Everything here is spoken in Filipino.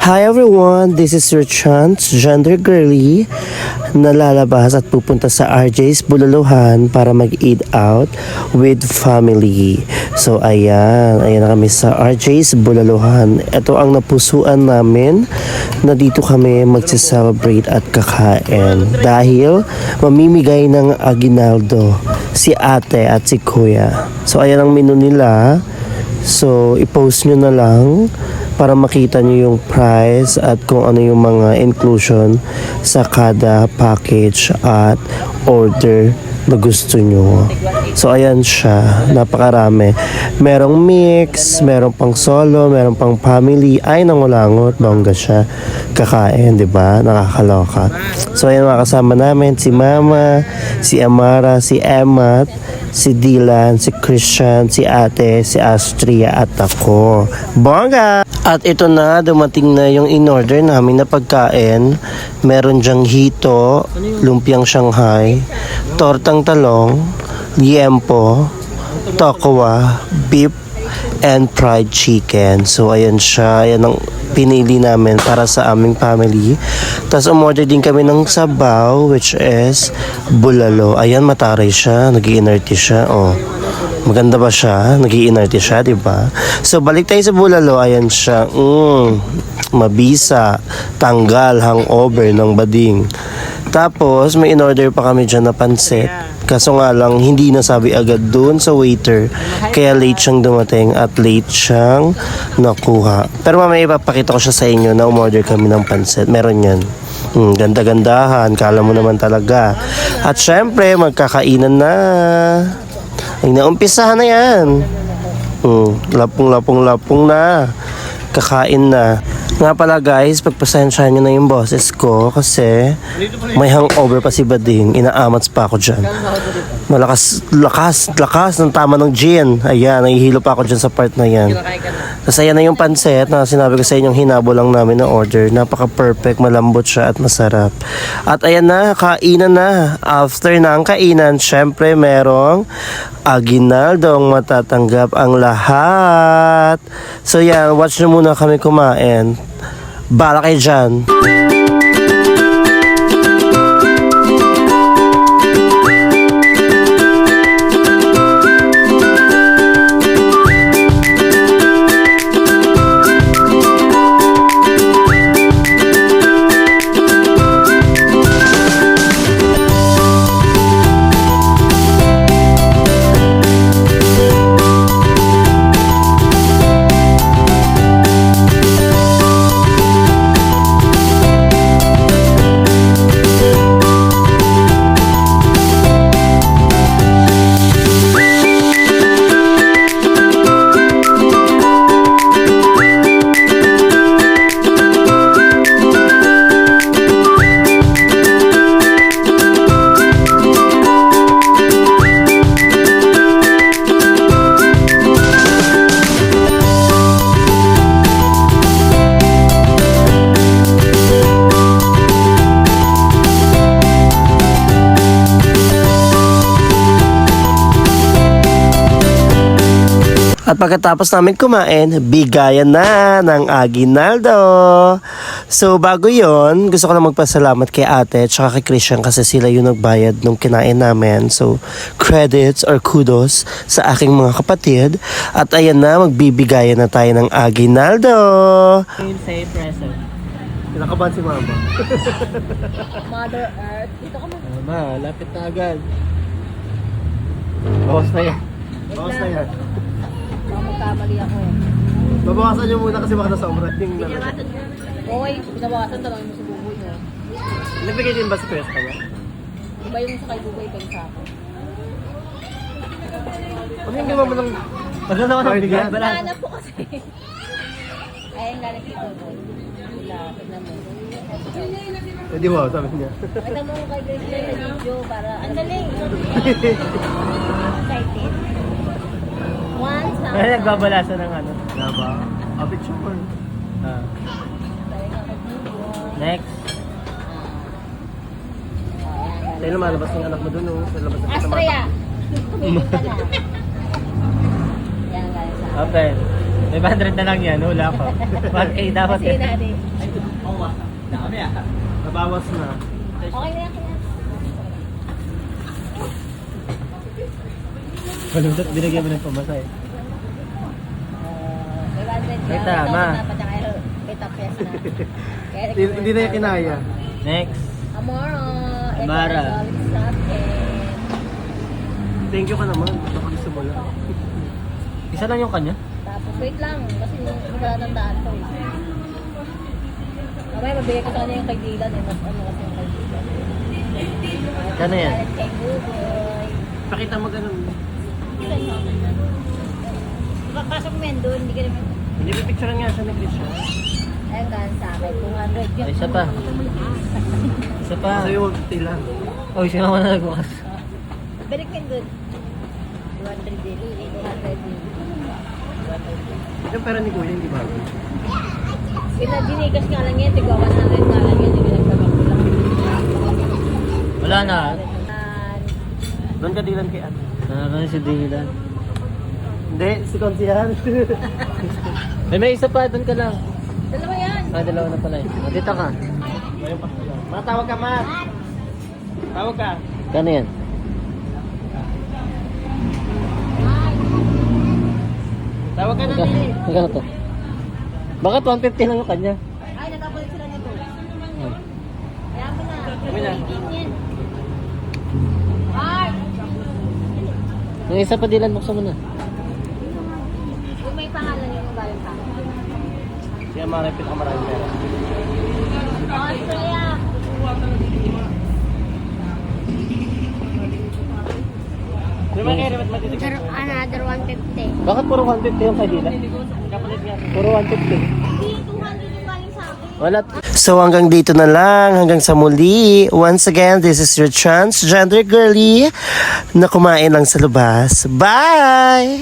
Hi everyone, this is your chance, Gender Girly, na lalabas at pupunta sa RJ's Bulalohan para mag-eat out with family. So ayan na kami sa RJ's Bulalohan. Ito ang napusuan namin na dito kami magse-celebrate at kakain. Dahil mamimigay ng aguinaldo si ate at si kuya. So ayan ang menu nila. So i-post nyo na lang para makita nyo yung price at kung ano yung mga inclusion sa kada package at order na gusto nyo. So ayan siya, napakarami. Merong mix, merong pang solo, merong pang family. Ay, nangulangot, bongga siya. Kakain, di ba? Nakakaloka. So ayan, mga kasama namin, si Mama, si Amara, si Emma, si Dylan, si Christian, si ate, si Astria at ako. Bongga! At ito na, dumating na yung in-order namin na pagkain. Meron dyang hito, lumpiang Shanghai, tortang talong, liempo, tokwa, beef, and fried chicken. So ayan siya, ayan ang pinili namin para sa aming family. Tapos umorder din kami ng sabaw, which is bulalo. Ayan, mataray siya, nag-iinerte siya. Oh. Maganda ba siya? Nag-iinerte siya, di ba? So, balik tayo sa bulalo. Ayan siya. Mabisa. Tanggal, hangover ng bading. Tapos, may in-order pa kami dyan na pansit. Kaso nga lang, hindi nasabi agad dun sa waiter. Kaya late siyang dumating at late siyang nakuha. Pero mamaya ipapakita ko siya sa inyo na umorder kami ng pansit. Meron yan. Ganda-gandahan. Kala mo naman talaga. At syempre, magkakainan na. Ay, naumpisahan na yan. Lapong na. Kakain na. Nga pala guys, pagpasensyahan nyo na yung boses ko kasi may hangover pa si Bading. Inaamats pa ako dyan. Lakas ng tama ng gin. Ayan, nahihilo pa ako dyan sa part na yan. Tapos ayan na yung pansit na sinabi ko sa inyong hinabo lang namin na order. Napaka-perfect, malambot siya at masarap. At ayan na, kainan na. After ng kainan, syempre merong aguinaldong matatanggap ang lahat. So yan, watch nyo muna kami kumain. Bala kayo dyan. At pagkatapos namin kumain, bigayan na ng aguinaldo. So bago yon, gusto ko na magpasalamat kay ate at kay Christian kasi sila yung nagbayad nung kinain namin. So credits or kudos sa aking mga kapatid. At ayan na, magbibigayan na tayo ng aguinaldo. Say present. Kinakabahan si Mama. Mother Earth. Dito ka man. Mama, lapit na agad. Bawas na yan. Bawas na yan. Magkamali ako eh. Babawasan nyo muna kasi baka nasobra. Binawasan mo. Okay, binawasan. Talangin mo sa buboy mo. Nagbigay din ba si Pesa kanya? Iba yung sa kay buboy kayo sa akin. Ano yung ginawa mo ng... Ano naman ang bigyan? Nahanap po kasi. Ayun nga na kay buboy. Wala, tignan mo. Eh di ba, sabi niya. Tignan mo kay Grace sa video para... Ang galing! Excited. Once na... Kaya nagbabalasan ng ano. Diba? A picture. Next. Dahil lumalabas yung anak mo dun, no? Sa labas ng Astrea! Tumigil ka na. Yan, guys. Okay. 500 na lang yan. Wala pa. 1K dapat Kasi eh. natin. Nabawas na. Okay na yan. Malundot, binigyan mo ng pamasay. May tama. May tapyas na. Hindi na yung kinaya. Next. Amaro. Amara. Thank you ka naman. Baka gusto mo lang. Isa lang yung kanya? Tapos wait lang. Kasi wala nang daan to. Mamaya mabigay ko sa kanya yung kay Dylan. Mas ano kasi yung kay Dylan. Kano yan? Kay Buboy. Pakita mo ganun. Pasok mo yan doon. Hindi ka naman. Hindi mo picture nga siya ni Christian. Ayun gan sa akin. 200 yun. Ay, isa pa. Isa pa. Sa'yo huwag tila. Oh, siya naman na nagbukas. Balik mo yun doon. 200 din. 200 din. Yung pera ni Kuya, hindi ba? Dinigas nga lang yan. Tigwa 100 nga lang yan. Hindi nagpabak ko lang. Wala na. Doon ka dilan kay Ate. Nakakain si Dylan. Hindi, si Konsihan. May isa pa, doon ka lang. Dalawa yan. Ah, dalawa na pala yun. Ah, dito ka. Matawag ka, Mat. Tawag ka. Kano yan? Tawag ka na, Lili. Magkano to? Bakit 150 lang yung kanya? Ay, natapulit sila nito. Oh. Kaya mo na. Kami na. Yan. Ay! Yung isa pa Dylan, buksan mo na. Yung may pangalan yun yung galing sa akin. Siya maripit ang maraming pera. Australia! Di ba kaya ribat matitigas? Another 150. Bakit puro 150 yung kay Dylan? Kapalit nga. Puro 150. Hindi, 200 yung galing sa akin. Wala. So hanggang dito na lang, hanggang sa muli. Once again, this is your chance, gender girly, na kumain lang sa labas. Bye!